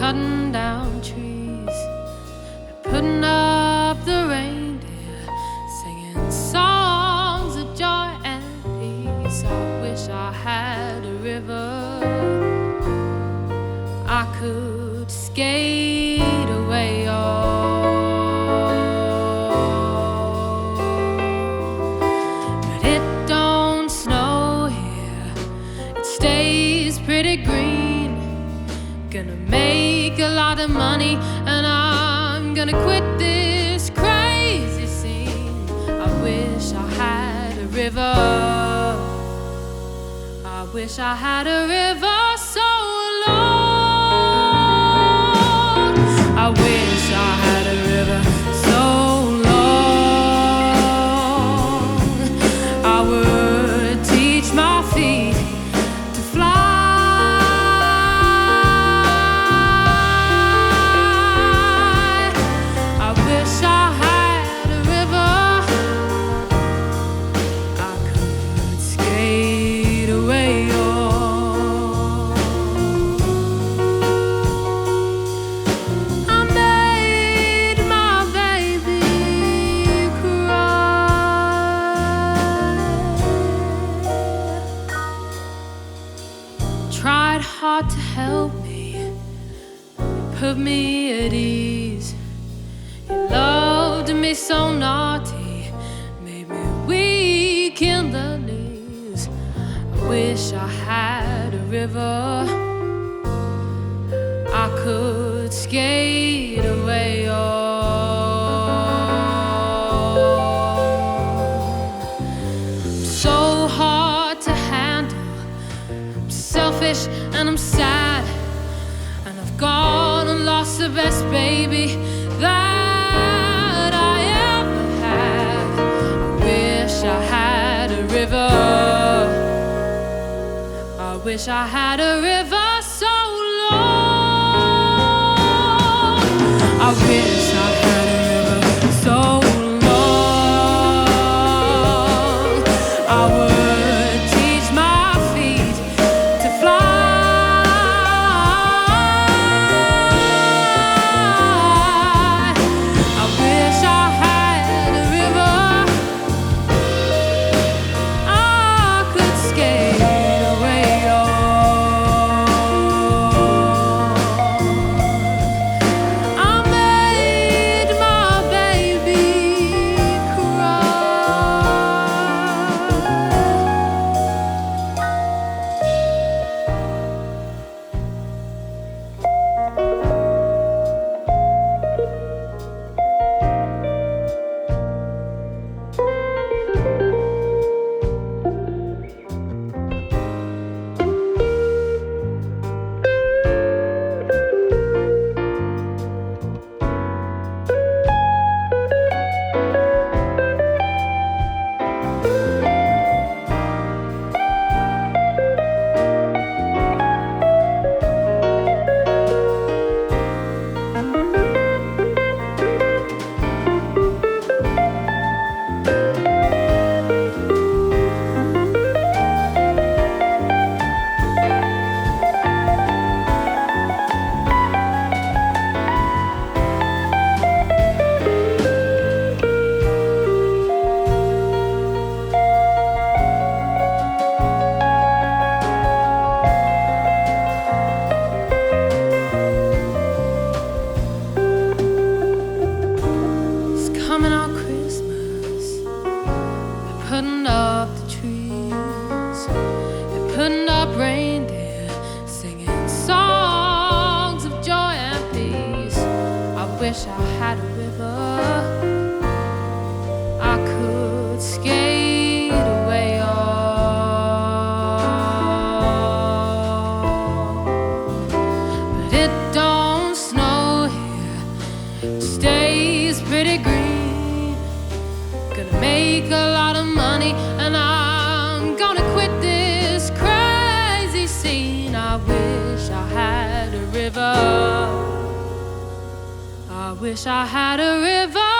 cutting down trees, putting up the reindeer, singing songs of joy and peace. I wish I had a river I could skate away on. But it don't snow here, it stays pretty green. Gonna make a lot of money and I'm gonna quit this crazy scene. I wish I had a river, I wish I had a river so long. I wish I had a river so long. I would teach my feet to fly. I wish I had a river I could skate away on. I made my baby cry. Tried hard to help me, put me at ease. You loved me so naughty, made me weak in the knees. I wish I had a river I could skate away on. So hard to handle, I'm selfish and I'm sad, and I've gone and lost the best baby that I ever had. I wish I had a river, I wish I had a river so long. I wish I had a river so long. I would teach my feet to fly. I wish I had a river I could skate away on. I made my baby cry. It's coming on Christmas, they're putting up the trees, they're putting up reindeer, singing songs of joy and peace. I wish I had a river I could skate away on. But it don't snow here, it stays pretty green. Gonna make a lot of money and I'm gonna quit this crazy scene. I wish I had a river, I wish I had a river